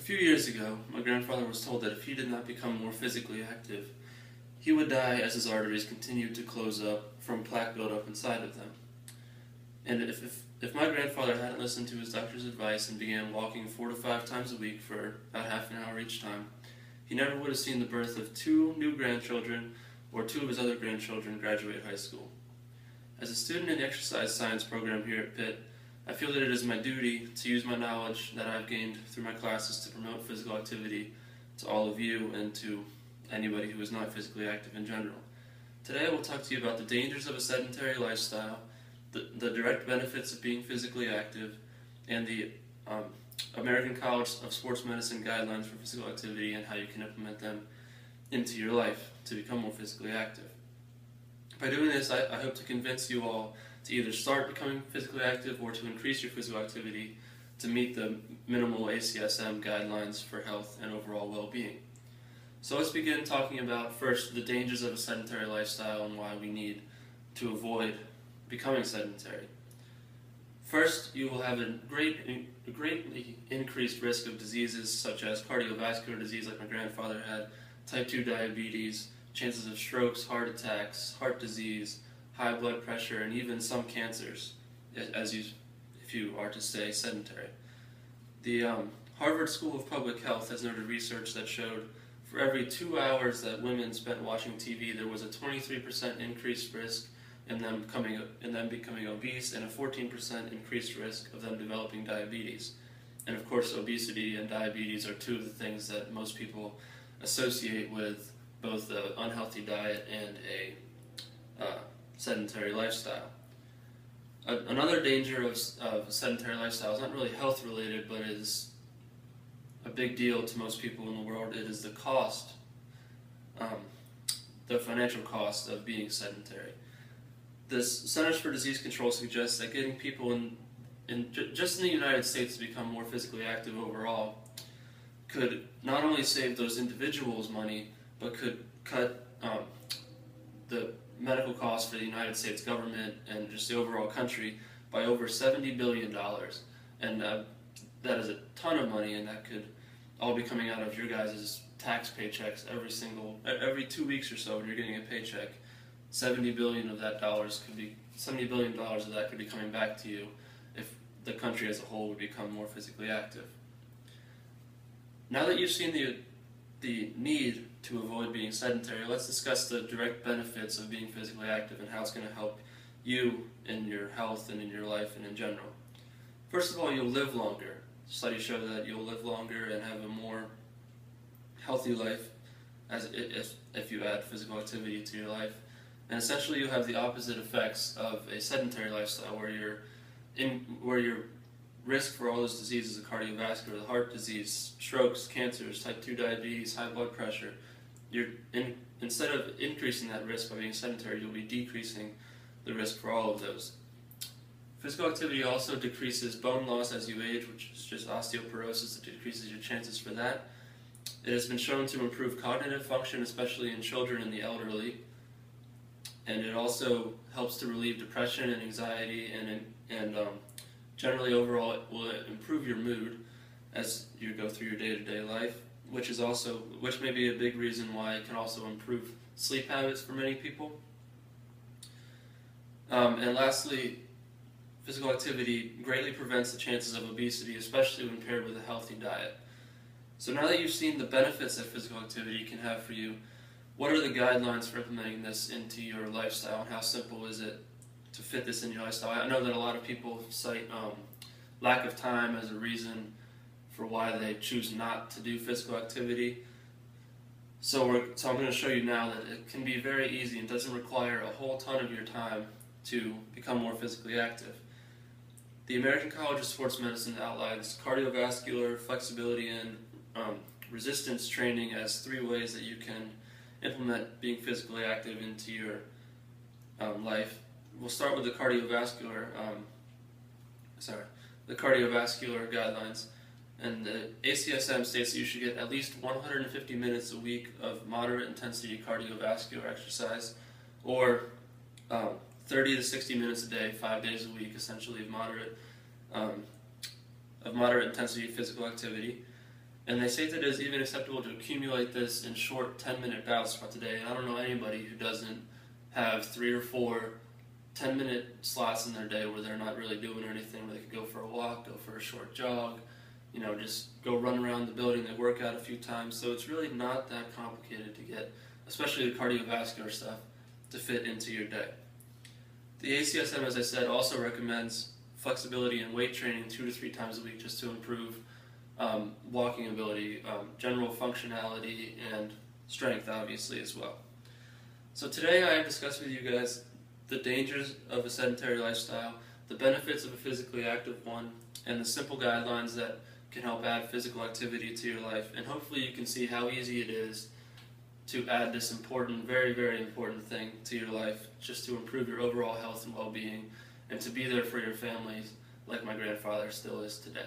few years ago, my grandfather was told that if he did not become more physically active, he would die as his arteries continued to close up from plaque buildup inside of them. And if my grandfather hadn't listened to his doctor's advice and began walking 4 to 5 times a week for about half an hour each time, he never would have seen the birth of 2 new grandchildren or 2 of his other grandchildren graduate high school. As a student in the exercise science program here at Pitt, I feel that it is my duty to use my knowledge that I've gained through my classes to promote physical activity to all of you and to anybody who is not physically active in general. Today I will talk to you about the dangers of a sedentary lifestyle, the direct benefits of being physically active, and the American College of Sports Medicine guidelines for physical activity and how you can implement them into your life to become more physically active. By doing this, I hope to convince you all to either start becoming physically active or to increase your physical activity to meet the minimal ACSM guidelines for health and overall well-being. So let's begin talking about first the dangers of a sedentary lifestyle and why we need to avoid becoming sedentary. First, you will have a greatly increased risk of diseases such as cardiovascular disease like my grandfather had, type 2 diabetes, chances of strokes, heart attacks, heart disease, high blood pressure, and even some cancers, if you are to stay sedentary. The Harvard School of Public Health has noted research that showed for every 2 hours that women spent watching TV, there was a 23% increased risk in them becoming obese and a 14% increased risk of them developing diabetes. And of course, obesity and diabetes are 2 of the things that most people associate with both an unhealthy diet and a sedentary lifestyle. Another danger of a sedentary lifestyle is not really health related, but is a big deal to most people in the world. It is the cost, the financial cost of being sedentary. The Centers for Disease Control suggests that getting people just in the United States to become more physically active overall could not only save those individuals money, but could cut the medical costs for the United States government and just the overall country by over $70 billion. And that is a ton of money, and that could all be coming out of your guys' tax paychecks every 2 weeks or so when you're getting a paycheck. $70 billion of that could be coming back to you if the country as a whole would become more physically active. Now that you've seen the need to avoid being sedentary, let's discuss the direct benefits of being physically active and how it's going to help you in your health and in your life and in general. First of all, you'll live longer. Studies show that you'll live longer and have a more healthy life if you add physical activity to your life. And essentially you'll have the opposite effects of a sedentary lifestyle where your risk for all those diseases, the cardiovascular, the heart disease, strokes, cancers, type 2 diabetes, high blood pressure, instead of increasing that risk by being sedentary, you'll be decreasing the risk for all of those. Physical activity also decreases bone loss as you age, which is just osteoporosis. It decreases your chances for that. It has been shown to improve cognitive function, especially in children and the elderly. And it also helps to relieve depression and anxiety, and generally overall it will improve your mood as you go through your day-to-day life, which may be a big reason why it can also improve sleep habits for many people. And lastly, physical activity greatly prevents the chances of obesity, especially when paired with a healthy diet. So now that you've seen the benefits that physical activity can have for you, what are the guidelines for implementing this into your lifestyle, and how simple is it to fit this in your lifestyle? I know that a lot of people cite lack of time as a reason for why they choose not to do physical activity. So I'm going to show you now that it can be very easy and doesn't require a whole ton of your time to become more physically active. The American College of Sports Medicine outlines cardiovascular, flexibility, and resistance training as 3 ways that you can implement being physically active into your life. We'll start with the cardiovascular guidelines. And the ACSM states that you should get at least 150 minutes a week of moderate intensity cardiovascular exercise, or 30 to 60 minutes a day, 5 days a week, essentially of moderate intensity physical activity. And they say that it is even acceptable to accumulate this in short 10-minute bouts throughout the day. And I don't know anybody who doesn't have 3 or 4 10-minute slots in their day where they're not really doing anything, where they could go for a walk, go for a short jog, just go run around the building, they work out a few times. So it's really not that complicated to get, especially the cardiovascular stuff, to fit into your day. The ACSM, as I said, also recommends flexibility and weight training 2 to 3 times a week just to improve walking ability, general functionality, and strength, obviously, as well. So today I have discussed with you guys the dangers of a sedentary lifestyle, the benefits of a physically active one, and the simple guidelines that can help add physical activity to your life. And hopefully you can see how easy it is to add this important, very, very important thing to your life, just to improve your overall health and well-being, and to be there for your families like my grandfather still is today.